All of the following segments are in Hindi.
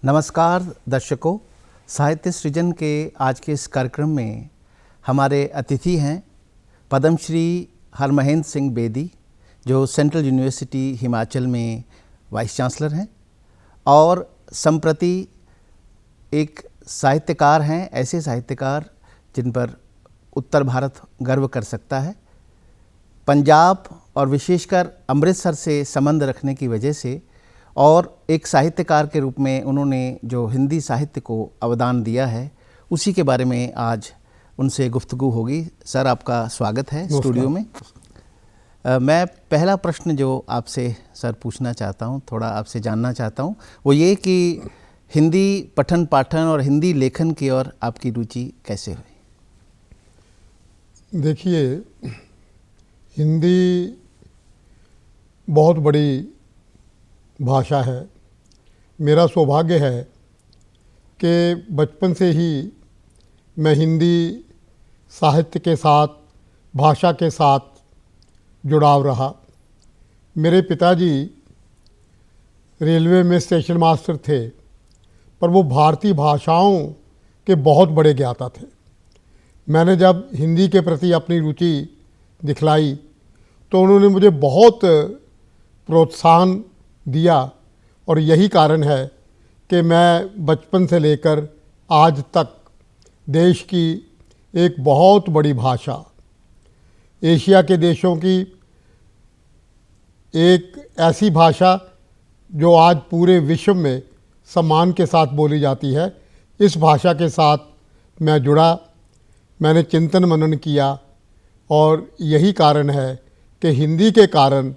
नमस्कार दर्शकों, साहित्य सृजन के आज के इस कार्यक्रम में हमारे अतिथि हैं पद्मश्री हरमहेंद्र सिंह बेदी, जो सेंट्रल यूनिवर्सिटी हिमाचल में वाइस चांसलर हैं और संप्रति एक साहित्यकार हैं, ऐसे साहित्यकार जिन पर उत्तर भारत गर्व कर सकता है। पंजाब और विशेषकर अमृतसर से संबंध रखने की वजह से और एक साहित्यकार के रूप में उन्होंने जो हिंदी साहित्य को अवदान दिया है, उसी के बारे में आज उनसे गुफ्तगू होगी। सर, आपका स्वागत है स्टूडियो में। मैं पहला प्रश्न जो आपसे सर पूछना चाहता हूँ, थोड़ा आपसे जानना चाहता हूँ, वो ये कि हिंदी पठन पाठन और हिंदी लेखन की ओर आपकी रुचि कैसे हुई? देखिए, हिंदी बहुत बड़ी भाषा है। मेरा सौभाग्य है कि बचपन से ही मैं हिंदी साहित्य के साथ, भाषा के साथ जुड़ाव रहा। मेरे पिताजी रेलवे में स्टेशन मास्टर थे, पर वो भारतीय भाषाओं के बहुत बड़े ज्ञाता थे। मैंने जब हिंदी के प्रति अपनी रुचि दिखलाई तो उन्होंने मुझे बहुत प्रोत्साहन दिया और यही कारण है कि मैं बचपन से लेकर आज तक देश की एक बहुत बड़ी भाषा, एशिया के देशों की एक ऐसी भाषा जो आज पूरे विश्व में सम्मान के साथ बोली जाती है, इस भाषा के साथ मैं जुड़ा। मैंने चिंतन मनन किया और यही कारण है कि हिंदी के कारण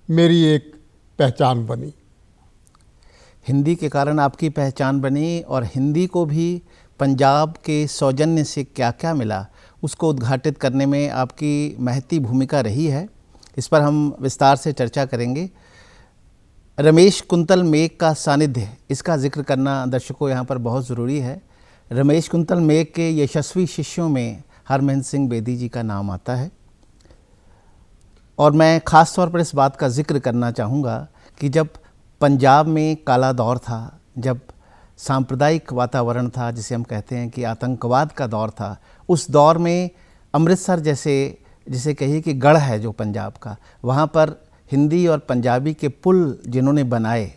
मेरी एक पहचान बनी। हिंदी के कारण आपकी पहचान बनी और हिंदी को भी पंजाब के सौजन्य से क्या क्या मिला, उसको उद्घाटित करने में आपकी महती भूमिका रही है। इस पर हम विस्तार से चर्चा करेंगे। रमेश कुंतल मेघ का सानिध्य, इसका जिक्र करना दर्शकों यहाँ पर बहुत ज़रूरी है। रमेश कुंतल मेघ के यशस्वी शिष्यों में हरमहेंद्र सिंह बेदी जी का नाम आता है और मैं ख़ास तौर पर इस बात का जिक्र करना चाहूँगा कि जब पंजाब में काला दौर था, जब सांप्रदायिक वातावरण था, जिसे हम कहते हैं कि आतंकवाद का दौर था, उस दौर में अमृतसर जिसे कहिए कि गढ़ है जो पंजाब का, वहाँ पर हिंदी और पंजाबी के पुल जिन्होंने बनाए,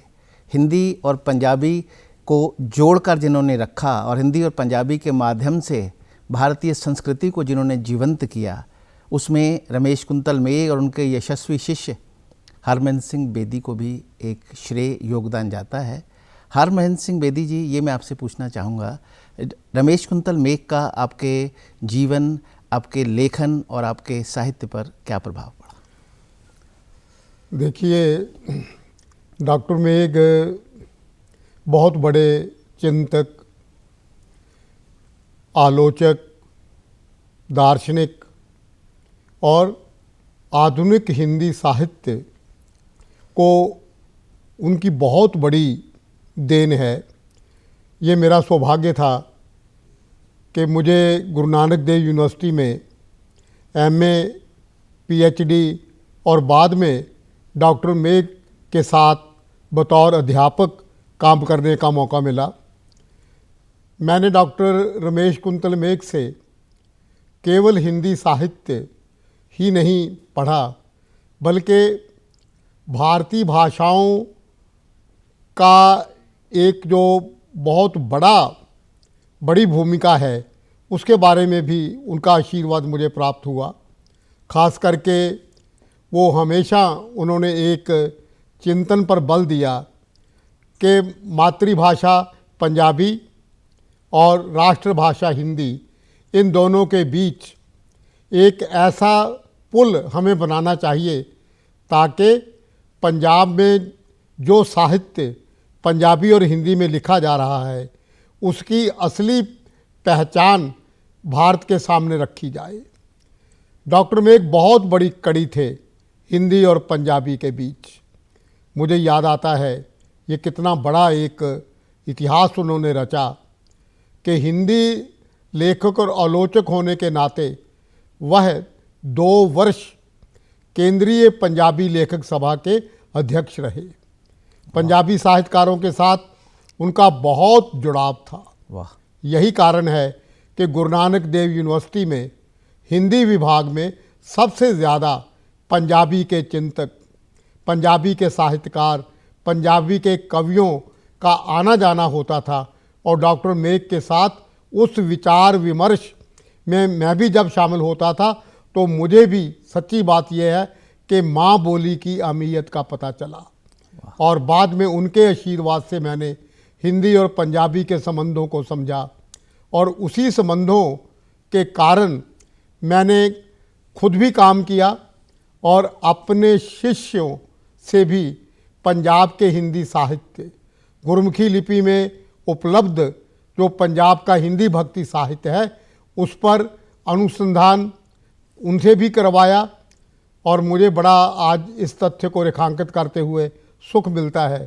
हिंदी और पंजाबी को जोड़कर जिन्होंने रखा और हिंदी और पंजाबी के माध्यम से भारतीय संस्कृति को जिन्होंने जीवंत किया, उसमें रमेश कुंतल मेघ और उनके यशस्वी शिष्य हरमहेंद्र सिंह बेदी को भी एक श्रेय योगदान जाता है। हरमहेंद्र सिंह बेदी जी, ये मैं आपसे पूछना चाहूँगा, रमेश कुंतल मेघ का आपके जीवन, आपके लेखन और आपके साहित्य पर क्या प्रभाव पड़ा? देखिए, डॉक्टर मेघ बहुत बड़े चिंतक, आलोचक, दार्शनिक और आधुनिक हिंदी साहित्य को उनकी बहुत बड़ी देन है। ये मेरा सौभाग्य था कि मुझे गुरु नानक देव यूनिवर्सिटी में एमए, पीएचडी और बाद में डॉक्टर मेघ के साथ बतौर अध्यापक काम करने का मौका मिला। मैंने डॉक्टर रमेश कुंतल मेघ से केवल हिंदी साहित्य ही नहीं पढ़ा, बल्कि भारतीय भाषाओं का एक जो बहुत बड़ी भूमिका है, उसके बारे में भी उनका आशीर्वाद मुझे प्राप्त हुआ। खास करके वो हमेशा उन्होंने एक चिंतन पर बल दिया कि मातृभाषा पंजाबी और राष्ट्रभाषा हिंदी, इन दोनों के बीच एक ऐसा पुल हमें बनाना चाहिए ताकि पंजाब में जो साहित्य पंजाबी और हिंदी में लिखा जा रहा है, उसकी असली पहचान भारत के सामने रखी जाए। डॉक्टर मेघ बहुत बड़ी कड़ी थे हिंदी और पंजाबी के बीच। मुझे याद आता है ये कितना बड़ा एक इतिहास उन्होंने रचा कि हिंदी लेखक और आलोचक होने के नाते वह 2 वर्ष केंद्रीय पंजाबी लेखक सभा के अध्यक्ष रहे। पंजाबी साहित्यकारों के साथ उनका बहुत जुड़ाव था। वाह। यही कारण है कि गुरु नानक देव यूनिवर्सिटी में हिंदी विभाग में सबसे ज़्यादा पंजाबी के चिंतक, पंजाबी के साहित्यकार, पंजाबी के कवियों का आना जाना होता था। और डॉक्टर मेघ के साथ उस विचार विमर्श में मैं भी जब शामिल होता था तो मुझे भी सच्ची बात यह है कि माँ बोली की अहमियत का पता चला। और बाद में उनके आशीर्वाद से मैंने हिंदी और पंजाबी के संबंधों को समझा, और उसी संबंधों के कारण मैंने खुद भी काम किया और अपने शिष्यों से भी पंजाब के हिंदी साहित्य, गुरमुखी लिपि में उपलब्ध जो पंजाब का हिंदी भक्ति साहित्य है उस पर अनुसंधान उनसे भी करवाया। और मुझे बड़ा आज इस तथ्य को रेखांकित करते हुए सुख मिलता है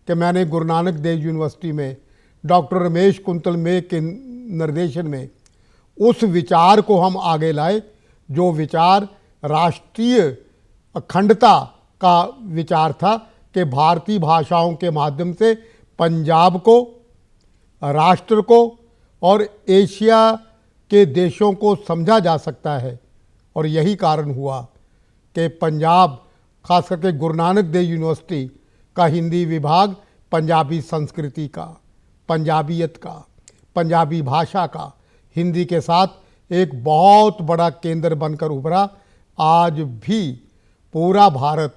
कि मैंने गुरु नानक देव यूनिवर्सिटी में डॉक्टर रमेश कुंतल मेघ के निर्देशन में उस विचार को हम आगे लाए जो विचार राष्ट्रीय अखंडता का विचार था कि भारतीय भाषाओं के माध्यम से पंजाब को, राष्ट्र को और एशिया के देशों को समझा जा सकता है। और यही कारण हुआ कि पंजाब, खास करके गुरु नानक देव यूनिवर्सिटी का हिंदी विभाग पंजाबी संस्कृति का, पंजाबियत का, पंजाबी भाषा का हिंदी के साथ एक बहुत बड़ा केंद्र बनकर उभरा। आज भी पूरा भारत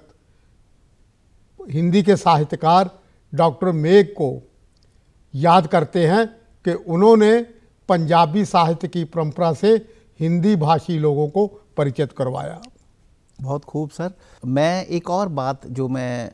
हिंदी के साहित्यकार डॉक्टर मेघ को याद करते हैं कि उन्होंने पंजाबी साहित्य की परंपरा से हिंदी भाषी लोगों को परिचित करवाया। बहुत खूब सर। मैं एक और बात जो मैं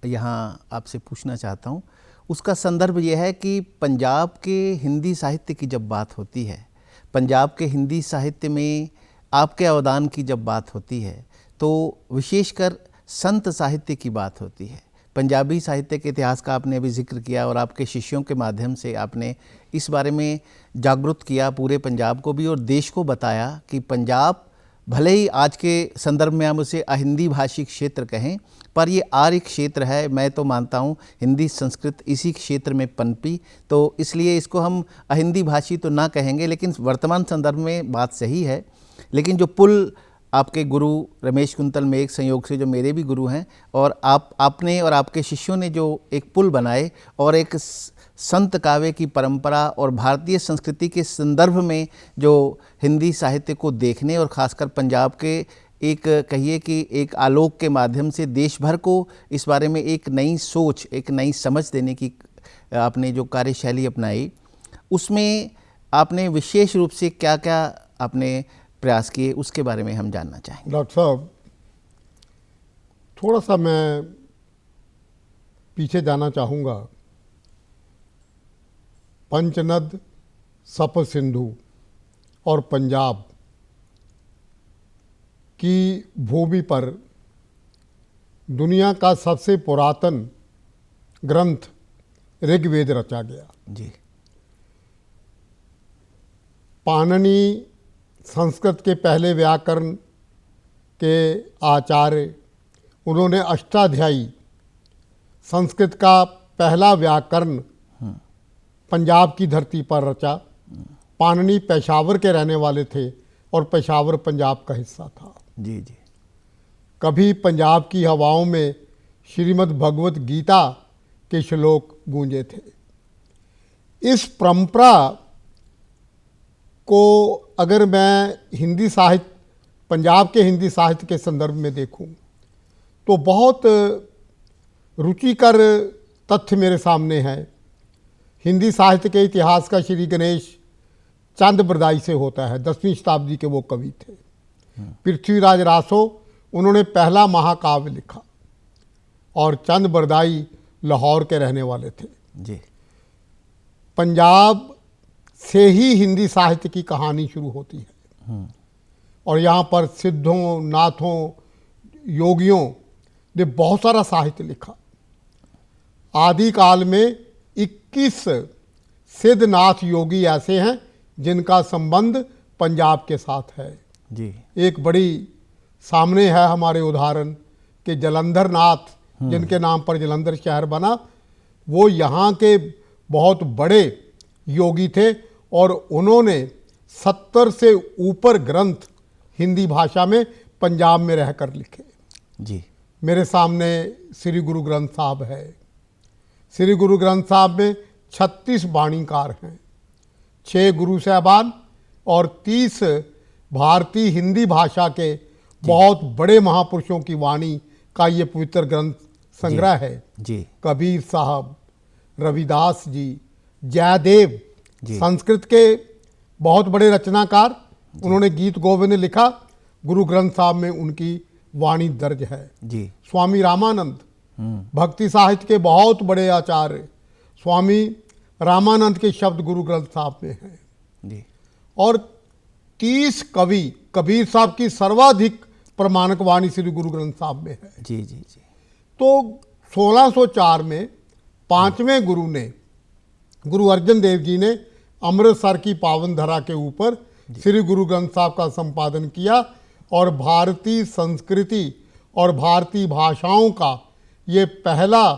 यहाँ आपसे पूछना चाहता हूँ उसका संदर्भ यह है कि पंजाब के हिंदी साहित्य की जब बात होती है, पंजाब के हिंदी साहित्य में आपके अवदान की जब बात होती है तो विशेषकर संत साहित्य की बात होती है। पंजाबी साहित्य के इतिहास का आपने अभी जिक्र किया और आपके शिष्यों के माध्यम से आपने इस बारे में जागरूक किया पूरे पंजाब को भी और देश को बताया कि पंजाब भले ही आज के संदर्भ में हम उसे अहिंदी भाषी क्षेत्र कहें पर ये आर्य क्षेत्र है। मैं तो मानता हूँ हिंदी संस्कृत इसी क्षेत्र में पनपी, तो इसलिए इसको हम अहिंदी भाषी तो ना कहेंगे, लेकिन वर्तमान संदर्भ में बात सही है। लेकिन जो पुल आपके गुरु रमेश कुंतल मेघ संयोग से जो मेरे भी गुरु हैं और आपने और आपके शिष्यों ने जो एक पुल बनाए और एक संत काव्य की परंपरा और भारतीय संस्कृति के संदर्भ में जो हिंदी साहित्य को देखने और ख़ासकर पंजाब के एक कहिए कि एक आलोक के माध्यम से देश भर को इस बारे में एक नई सोच, एक नई समझ देने की आपने जो कार्यशैली अपनाई, उसमें आपने विशेष रूप से क्या क्या आपने प्रयास किए उसके बारे में हम जानना चाहेंगे। डॉक्टर साहब, थोड़ा सा मैं पीछे जाना चाहूँगा। पंचनद, सप सिंधु और पंजाब की भूमि पर दुनिया का सबसे पुरातन ग्रंथ ऋग्वेद रचा गया। जी। पाणिनि संस्कृत के पहले व्याकरण के आचार्य, उन्होंने अष्टाध्यायी संस्कृत का पहला व्याकरण पंजाब की धरती पर रचा। पाणिनि पेशावर के रहने वाले थे और पेशावर पंजाब का हिस्सा था। जी जी। कभी पंजाब की हवाओं में श्रीमद् भगवत गीता के श्लोक गूंजे थे। इस परंपरा को अगर मैं हिंदी साहित्य, पंजाब के हिंदी साहित्य के संदर्भ में देखूं तो बहुत रुचिकर तथ्य मेरे सामने है। हिंदी साहित्य के इतिहास का श्री गणेश चंद बरदाई से होता है। 10वीं शताब्दी के वो कवि थे। पृथ्वीराज रासो, उन्होंने पहला महाकाव्य लिखा और चंद बरदाई लाहौर के रहने वाले थे। जी। पंजाब से ही हिंदी साहित्य की कहानी शुरू होती है और यहाँ पर सिद्धों, नाथों, योगियों ने बहुत सारा साहित्य लिखा। आदिकाल में 21 सिद्धनाथ योगी ऐसे हैं जिनका संबंध पंजाब के साथ है। जी। एक बड़ी सामने है हमारे उदाहरण कि जलंधर नाथ, जिनके नाम पर जलंधर शहर बना, वो यहाँ के बहुत बड़े योगी थे और उन्होंने 70 से ऊपर ग्रंथ हिंदी भाषा में पंजाब में रहकर लिखे। जी। मेरे सामने श्री गुरु ग्रंथ साहब है। श्री गुरु ग्रंथ साहब में 36 बाणीकार हैं, 6 गुरु साहबान और 30 भारतीय हिंदी भाषा के बहुत बड़े महापुरुषों की वाणी का ये पवित्र ग्रंथ संग्रह है। जी। कबीर साहब, रविदास जी, जयदेव, जी। संस्कृत के बहुत बड़े रचनाकार, उन्होंने गीत गोविंद लिखा, गुरु ग्रंथ साहब में उनकी वाणी दर्ज है। जी। स्वामी रामानंद, भक्ति साहित्य के बहुत बड़े आचार्य, स्वामी रामानंद के शब्द गुरु ग्रंथ साहब में हैं। जी। और 30 कवि, कबीर साहब की सर्वाधिक प्रमाणक वाणी श्री गुरु ग्रंथ साहब में है। जी। जी। जी। तो 1604 में 5वें गुरु ने, गुरु अर्जन देव जी ने अमृतसर की पावन धरा के ऊपर श्री गुरु ग्रंथ साहब का संपादन किया और भारतीय संस्कृति और भारतीय भाषाओं का ये पहला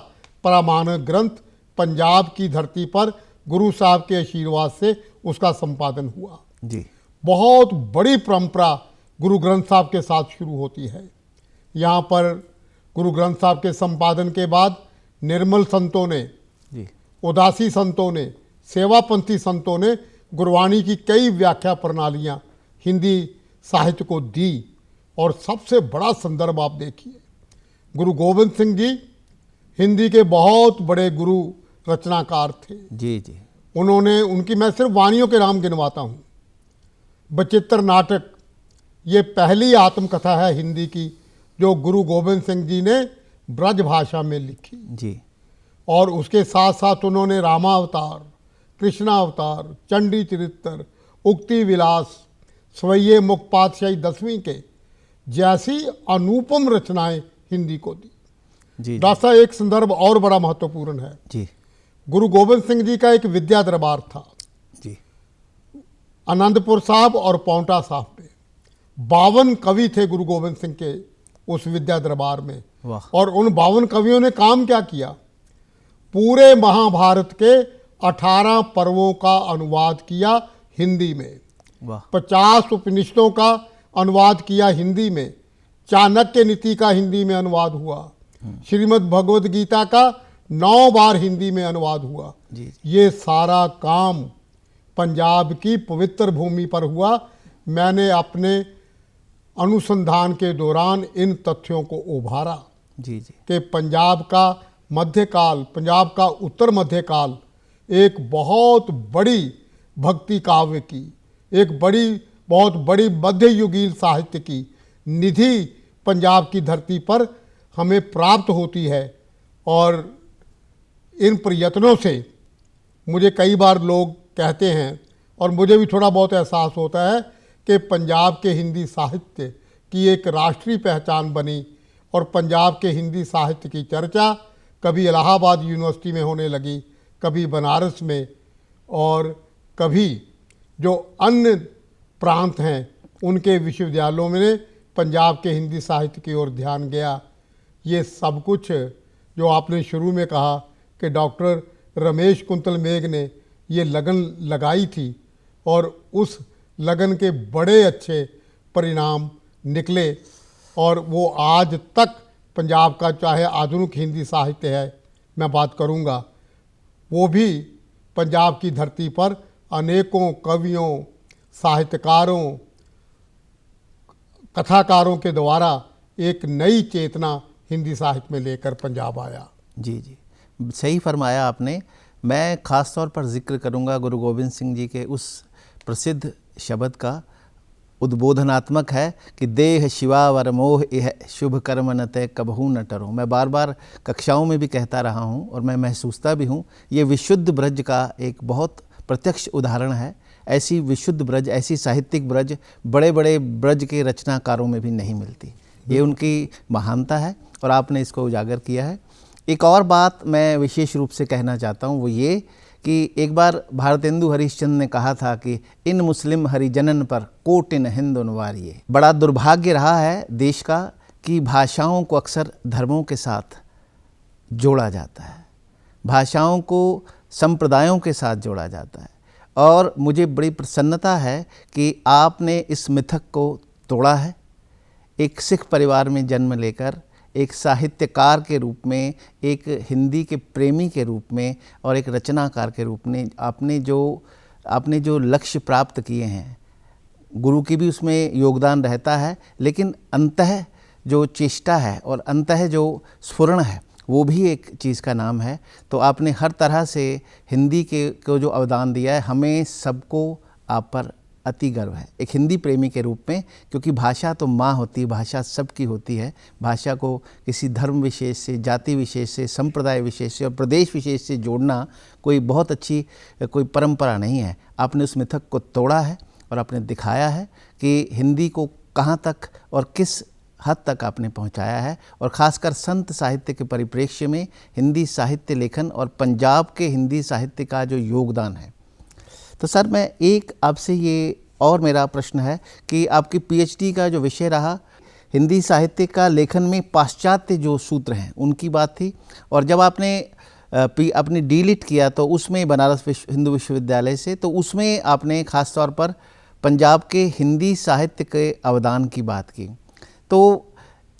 प्रमाणक ग्रंथ पंजाब की धरती पर गुरु साहब के आशीर्वाद से उसका संपादन हुआ। जी। बहुत बड़ी परंपरा गुरु ग्रंथ साहब के साथ शुरू होती है। यहाँ पर गुरु ग्रंथ साहब के संपादन के बाद निर्मल संतों ने, जी। उदासी संतों ने, सेवापंथी संतों ने गुरबाणी की कई व्याख्या प्रणालियाँ हिंदी साहित्य को दी। और सबसे बड़ा संदर्भ आप देखिए, गुरु गोविंद सिंह जी हिंदी के बहुत बड़े गुरु रचनाकार थे। जी। जी। उन्होंने, उनकी मैं सिर्फ वाणियों के नाम गिनवाता हूँ। बचित्र नाटक, ये पहली आत्मकथा है हिंदी की जो गुरु गोविंद सिंह जी ने ब्रज भाषा में लिखी। जी। और उसके साथ साथ उन्होंने रामावतार, कृष्णावतार, चंडी चरित्र, उक्ति विलास, स्वये मुख पातशाही 10वीं के जैसी अनुपम रचनाएं हिंदी को दी। जी। डॉक्टर साहब, एक संदर्भ और बड़ा महत्वपूर्ण है। जी। गुरु गोविंद सिंह जी का एक विद्या दरबार था। जी। आनंदपुर साहब और पौंटा साहब में 52 कवि थे गुरु गोविंद सिंह के उस विद्या दरबार में। वाह। और उन 52 कवियों ने काम क्या किया, पूरे महाभारत के 18 पर्वों का अनुवाद किया हिंदी में। वाह। 50 उपनिषदों का अनुवाद किया हिंदी में। चाणक्य नीति का हिंदी में अनुवाद हुआ। श्रीमद् भगवद गीता का 9 बार हिंदी में अनुवाद हुआ। जी। ये सारा काम पंजाब की पवित्र भूमि पर हुआ। मैंने अपने अनुसंधान के दौरान इन तथ्यों को उभारा। जी। जी। कि पंजाब का मध्यकाल, पंजाब का उत्तर मध्यकाल एक बहुत बड़ी भक्ति काव्य की, एक बहुत बड़ी मध्ययुगीन साहित्य की निधि पंजाब की धरती पर हमें प्राप्त होती है। और इन प्रयत्नों से मुझे कई बार लोग कहते हैं, और मुझे भी थोड़ा बहुत एहसास होता है कि पंजाब के हिंदी साहित्य की एक राष्ट्रीय पहचान बनी। और पंजाब के हिंदी साहित्य की चर्चा कभी इलाहाबाद यूनिवर्सिटी में होने लगी, कभी बनारस में, और कभी जो अन्य प्रांत हैं उनके विश्वविद्यालयों में पंजाब के हिंदी साहित्य की ओर ध्यान गया। ये सब कुछ जो आपने शुरू में कहा कि डॉक्टर रमेश कुंतल मेघ ने ये लगन लगाई थी, और उस लगन के बड़े अच्छे परिणाम निकले। और वो आज तक पंजाब का चाहे आधुनिक हिंदी साहित्य है मैं बात करूँगा, वो भी पंजाब की धरती पर अनेकों कवियों, साहित्यकारों, कथाकारों के द्वारा एक नई चेतना हिंदी साहित्य में लेकर पंजाब आया। जी। जी, सही फरमाया आपने। मैं ख़ास तौर पर जिक्र करूंगा गुरु गोविंद सिंह जी के उस प्रसिद्ध शब्द का, उद्बोधनात्मक है कि देह शिवा वर मोह यह शुभ कर्म न तय कबहू न टरो। मैं बार बार कक्षाओं में भी कहता रहा हूँ और मैं महसूसता भी हूँ, ये विशुद्ध ब्रज का एक बहुत प्रत्यक्ष उदाहरण है। ऐसी विशुद्ध ब्रज, ऐसी साहित्यिक ब्रज बड़े बड़े ब्रज के रचनाकारों में भी नहीं मिलती। ये उनकी महानता है और आपने इसको उजागर किया है। एक और बात मैं विशेष रूप से कहना चाहता हूँ, वो ये कि एक बार भारतेंदु हरिश्चंद्र ने कहा था कि इन मुस्लिम हरिजनन पर कोटिन हिंदुन वारिये। बड़ा दुर्भाग्य रहा है देश का कि भाषाओं को अक्सर धर्मों के साथ जोड़ा जाता है। भाषाओं को संप्रदायों के साथ जोड़ा जाता है। और मुझे बड़ी प्रसन्नता है कि आपने इस मिथक को तोड़ा है। एक सिख परिवार में जन्म लेकर एक साहित्यकार के रूप में, एक हिंदी के प्रेमी के रूप में और एक रचनाकार के रूप में आपने जो लक्ष्य प्राप्त किए हैं, गुरु की भी उसमें योगदान रहता है, लेकिन अंतः जो चेष्टा है और अंतः जो स्फुरण है वो भी एक चीज़ का नाम है। तो आपने हर तरह से हिंदी को जो अवदान दिया है, हमें सबको आप पर अति गर्व है एक हिंदी प्रेमी के रूप में, क्योंकि भाषा तो माँ होती है, भाषा सबकी होती है। भाषा को किसी धर्म विशेष से, जाति विशेष से, संप्रदाय विशेष से और प्रदेश विशेष से जोड़ना कोई बहुत अच्छी कोई परंपरा नहीं है। आपने उस मिथक को तोड़ा है और आपने दिखाया है कि हिंदी को कहाँ तक और किस हद तक आपने पहुंचाया है, और ख़ासकर संत साहित्य के परिप्रेक्ष्य में हिंदी साहित्य लेखन और पंजाब के हिंदी साहित्य का जो योगदान है। तो सर, मैं एक आपसे ये और मेरा प्रश्न है कि आपकी पीएचडी का जो विषय रहा हिंदी साहित्य का लेखन में पाश्चात्य जो सूत्र हैं उनकी बात थी, और जब आपने अपनी डीलिट किया तो उसमें बनारस हिंदू विश्वविद्यालय से, तो उसमें आपने ख़ास तौर पर पंजाब के हिंदी साहित्य के अवदान की बात की। तो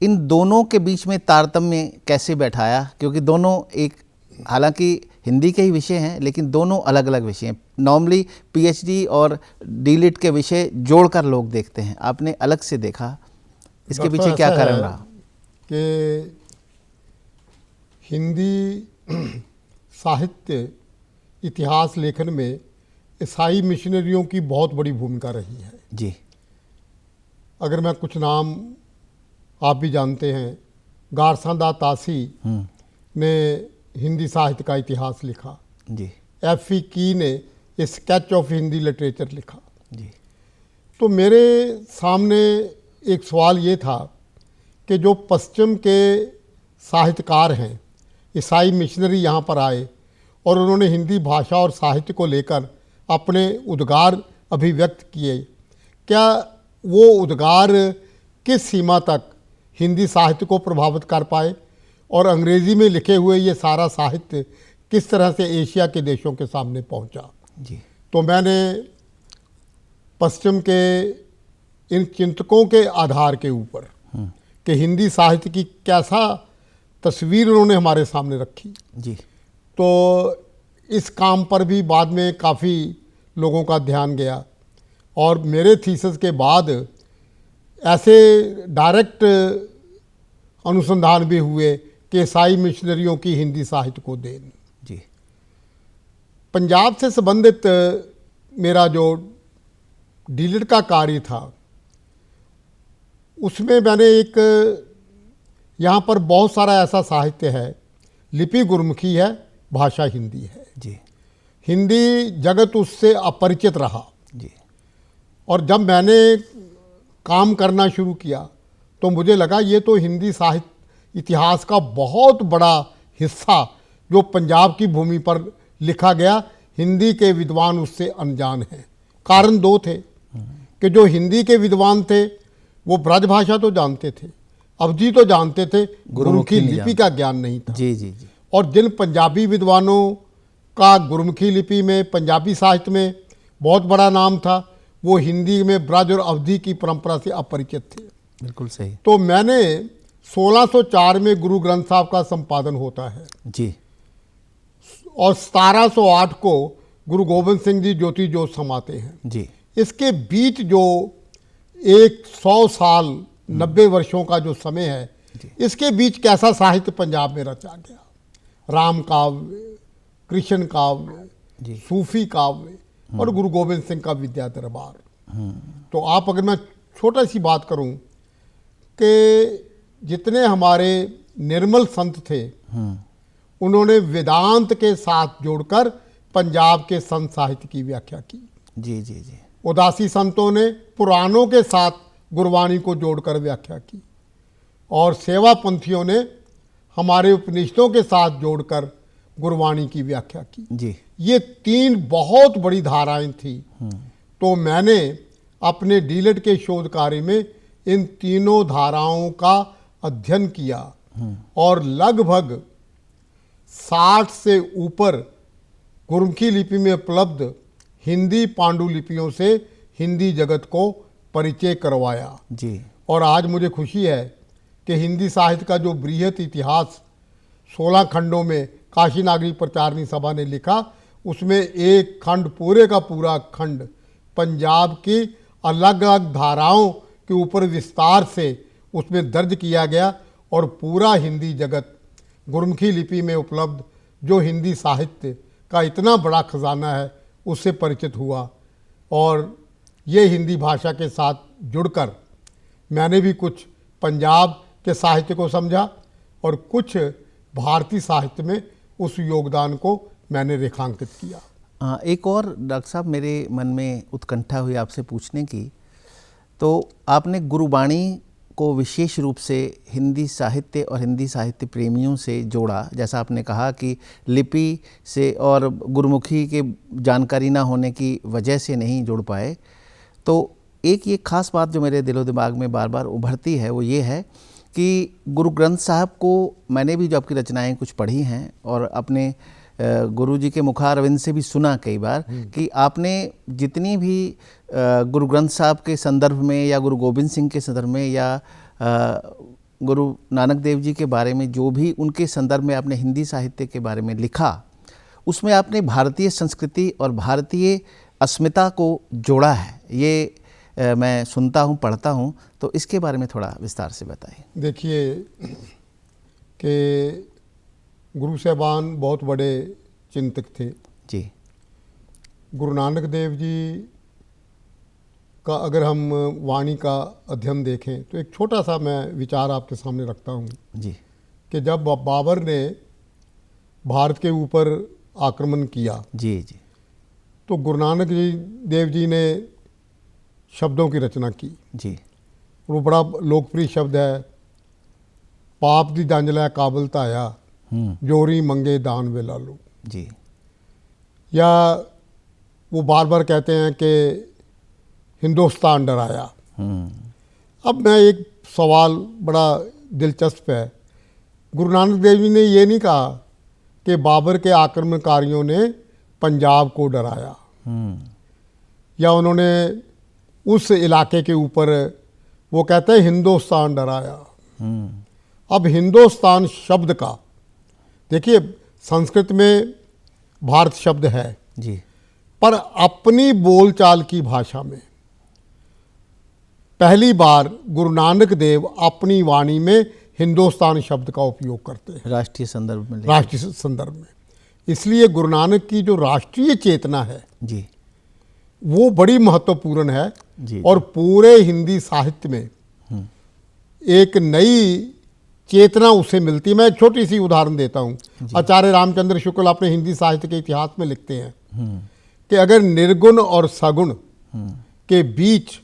इन दोनों के बीच में तारतम्य कैसे बैठाया, क्योंकि दोनों एक, हालांकि हिंदी के ही विषय हैं लेकिन दोनों अलग अलग विषय हैं। नॉर्मली पीएचडी और डीलिट के विषय जोड़कर लोग देखते हैं, आपने अलग से देखा, इसके पीछे क्या कारण रहा? कि हिंदी साहित्य इतिहास लेखन में ईसाई मिशनरियों की बहुत बड़ी भूमिका रही है जी। अगर मैं कुछ नाम, आप भी जानते हैं, गारसांदा तासी ने हिंदी साहित्य का इतिहास लिखा जी। एफ.ई. की ने ए स्केच ऑफ हिंदी लिटरेचर लिखा जी। तो मेरे सामने एक सवाल ये था कि जो पश्चिम के साहित्यकार हैं, ईसाई मिशनरी यहाँ पर आए और उन्होंने हिंदी भाषा और साहित्य को लेकर अपने उद्गार अभिव्यक्त किए, क्या वो उद्गार किस सीमा तक हिंदी साहित्य को प्रभावित कर पाए और अंग्रेज़ी में लिखे हुए ये सारा साहित्य किस तरह से एशिया के देशों के सामने पहुंचा? जी। तो मैंने पश्चिम के इन चिंतकों के आधार के ऊपर कि हिंदी साहित्य की कैसा तस्वीर उन्होंने हमारे सामने रखी जी, तो इस काम पर भी बाद में काफ़ी लोगों का ध्यान गया, और मेरे थीसिस के बाद ऐसे डायरेक्ट अनुसंधान भी हुए कि ईसाई मिशनरियों की हिंदी साहित्य को देन। जी। पंजाब से संबंधित मेरा जो डीलिट का कार्य था उसमें मैंने एक, यहाँ पर बहुत सारा ऐसा साहित्य है, लिपि गुरमुखी है, भाषा हिंदी है जी। हिंदी जगत उससे अपरिचित रहा जी। और जब मैंने काम करना शुरू किया तो मुझे लगा ये तो हिंदी साहित्य इतिहास का बहुत बड़ा हिस्सा जो पंजाब की भूमि पर लिखा गया, हिंदी के विद्वान उससे अनजान हैं। कारण दो थे कि जो हिंदी के विद्वान थे वो ब्रजभाषा तो जानते थे, अवधी तो जानते थे, गुरुमुखी लिपि का ज्ञान नहीं था। जी जी जी। और जिन पंजाबी विद्वानों का गुरुमुखी लिपि में, पंजाबी साहित्य में बहुत बड़ा नाम था, वो हिंदी में ब्रज और अवधी की परंपरा से अपरिचित थे। बिल्कुल सही। तो मैंने 1604 में गुरु ग्रंथ साहब का संपादन होता है जी। और 1708 को गुरु गोविंद सिंह जी ज्योति जोत समाते हैं जी। इसके बीच जो एक 100 साल 90 वर्षों का जो समय है, इसके बीच कैसा साहित्य पंजाब में रचा गया, राम काव्य, कृष्ण काव्य, सूफी काव्य और गुरु गोविंद सिंह का विद्या दरबार। तो आप, अगर मैं छोटा सी बात करूं कि जितने हमारे निर्मल संत थे उन्होंने वेदांत के साथ जोड़कर पंजाब के संत साहित्य की व्याख्या की। जी जी जी। उदासी संतों ने पुराणों के साथ गुरबाणी को जोड़कर व्याख्या की और सेवा पंथियों ने हमारे उपनिषदों के साथ जोड़कर गुरबाणी की व्याख्या की। जी। ये तीन बहुत बड़ी धाराएं थी। तो मैंने अपने डीलिट के शोध कार्य में इन तीनों धाराओं का अध्ययन किया और लगभग 60 से ऊपर गुरुमुखी लिपि में उपलब्ध हिंदी पांडुलिपियों से हिंदी जगत को परिचय करवाया। जी। और आज मुझे खुशी है कि हिंदी साहित्य का जो बृहत इतिहास 16 खंडों में काशी नागरी प्रचारणी सभा ने लिखा, उसमें एक खंड, पूरे का पूरा खंड पंजाब की अलग अलग धाराओं के ऊपर विस्तार से उसमें दर्ज किया गया और पूरा हिंदी जगत गुरुमुखी लिपि में उपलब्ध जो हिंदी साहित्य का इतना बड़ा खजाना है उससे परिचित हुआ। और ये हिंदी भाषा के साथ जुड़कर मैंने भी कुछ पंजाब के साहित्य को समझा और कुछ भारतीय साहित्य में उस योगदान को मैंने रेखांकित किया। एक और डॉक्टर साहब मेरे मन में उत्कंठा हुई आपसे पूछने की, तो आपने गुरुबाणी को विशेष रूप से हिंदी साहित्य और हिंदी साहित्य प्रेमियों से जोड़ा। जैसा आपने कहा कि लिपि से और गुरुमुखी के जानकारी ना होने की वजह से नहीं जुड़ पाए, तो एक ये खास बात जो मेरे दिलो दिमाग में बार बार उभरती है वो ये है कि गुरु ग्रंथ साहब को मैंने भी जो आपकी रचनाएं कुछ पढ़ी हैं और अपने गुरु जी के मुखारविंद से भी सुना कई बार कि आपने जितनी भी गुरु ग्रंथ साहब के संदर्भ में या गुरु गोबिंद सिंह के संदर्भ में या गुरु नानक देव जी के बारे में जो भी उनके संदर्भ में आपने हिंदी साहित्य के बारे में लिखा, उसमें आपने भारतीय संस्कृति और भारतीय अस्मिता को जोड़ा है। ये मैं सुनता हूँ, पढ़ता हूँ, तो इसके बारे में थोड़ा विस्तार से बताइए। देखिए कि गुरु साहबान बहुत बड़े चिंतक थे जी। गुरु नानक देव जी का अगर हम वाणी का अध्ययन देखें तो एक छोटा सा मैं विचार आपके सामने रखता हूँ जी। कि जब बाबर ने भारत के ऊपर आक्रमण किया जी जी तो गुरु नानक देव जी ने शब्दों की रचना की जी। वो बड़ा लोकप्रिय शब्द है, पाप दी जंज लै काबल ताया जोरी मंगे दान वे लालू जी। या वो बार बार कहते हैं कि हिंदुस्तान डराया। अब मैं एक सवाल बड़ा दिलचस्प है, गुरु नानक देव जी ने ये नहीं कहा कि बाबर के आक्रमणकारियों ने पंजाब को डराया या उन्होंने उस इलाके के ऊपर, वो कहते हैं हिंदुस्तान डराया। अब हिंदुस्तान शब्द का देखिए संस्कृत में भारत शब्द है जी, पर अपनी बोलचाल की भाषा में पहली बार गुरु नानक देव अपनी वाणी में हिंदुस्तान शब्द का उपयोग करते हैं राष्ट्रीय संदर्भ में। राष्ट्रीय संदर्भ में इसलिए गुरु नानक की जो राष्ट्रीय चेतना है जी वो बड़ी महत्वपूर्ण है जी। और पूरे हिंदी साहित्य में एक नई चेतना उसे मिलती है। मैं एक छोटी सी उदाहरण देता हूँ। आचार्य रामचंद्र शुक्ल अपने हिंदी साहित्य के इतिहास में लिखते हैं कि अगर निर्गुण और सगुण के बीच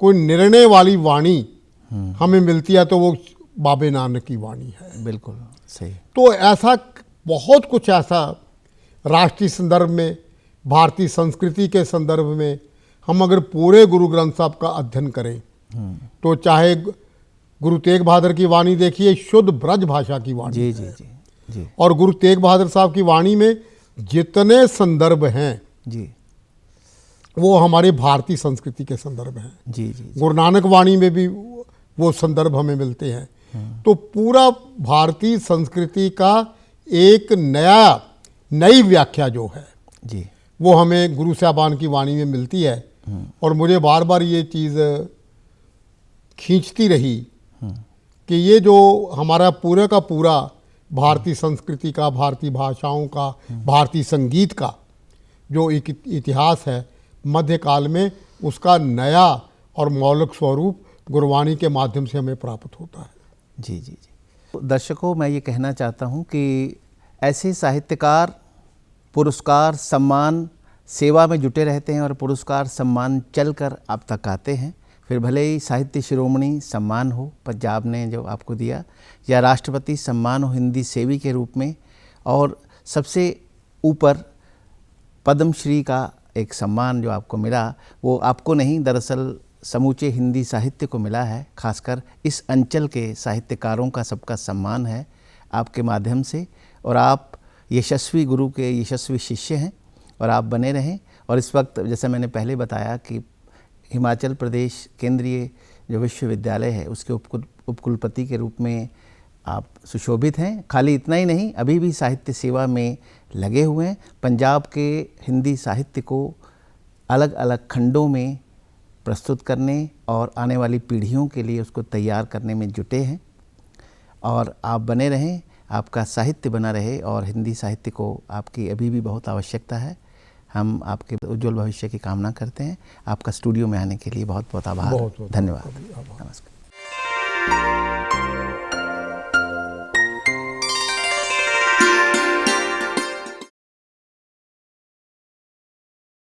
कोई निर्णय वाली वाणी हमें मिलती है तो वो बाबे नानक की वाणी है। बिल्कुल सही। तो ऐसा बहुत कुछ ऐसा राष्ट्रीय संदर्भ में, भारतीय संस्कृति के संदर्भ में हम अगर पूरे गुरु ग्रंथ साहब का अध्ययन करें तो चाहे गुरु तेग बहादुर की वाणी देखिए, शुद्ध ब्रज भाषा की वाणी जी है। जी जी जी और गुरु तेग बहादुर साहब की वाणी में जितने संदर्भ हैं जी वो हमारे भारतीय संस्कृति के संदर्भ हैं। जी जी गुरु नानक वाणी में भी वो संदर्भ हमें मिलते हैं। तो पूरा भारतीय संस्कृति का एक नई व्याख्या जो है जी वो हमें गुरु साहबान की वाणी में मिलती है। और मुझे बार बार ये चीज़ खींचती रही कि ये जो हमारा पूरा का पूरा भारतीय संस्कृति का, भारतीय भाषाओं का, भारतीय संगीत का जो एक इतिहास है, मध्यकाल में उसका नया और मौलिक स्वरूप गुरबाणी के माध्यम से हमें प्राप्त होता है। जी जी जी। दर्शकों, मैं ये कहना चाहता हूँ कि ऐसे साहित्यकार पुरस्कार, सम्मान, सेवा में जुटे रहते हैं और पुरस्कार सम्मान चलकर आप तक आते हैं। फिर भले ही साहित्य शिरोमणि सम्मान हो पंजाब ने जो आपको दिया, या राष्ट्रपति सम्मान हो हिंदी सेवी के रूप में, और सबसे ऊपर पद्मश्री का एक सम्मान जो आपको मिला, वो आपको नहीं दरअसल समूचे हिंदी साहित्य को मिला है। खासकर इस अंचल के साहित्यकारों का सबका सम्मान है आपके माध्यम से। और आप यशस्वी गुरु के यशस्वी शिष्य हैं और आप बने रहें। और इस वक्त जैसे मैंने पहले बताया कि हिमाचल प्रदेश केंद्रीय जो विश्वविद्यालय है उसके उपकुलपति के रूप में आप सुशोभित हैं। खाली इतना ही नहीं, अभी भी साहित्य सेवा में लगे हुए हैं। पंजाब के हिंदी साहित्य को अलग अलग खंडों में प्रस्तुत करने और आने वाली पीढ़ियों के लिए उसको तैयार करने में जुटे हैं। और आप बने रहें, आपका साहित्य बना रहे और हिंदी साहित्य को आपकी अभी भी बहुत आवश्यकता है। हम आपके उज्जवल भविष्य की कामना करते हैं। आपका स्टूडियो में आने के लिए बहुत बहुत आभार। बहुत धन्यवाद। आभार। नमस्कार।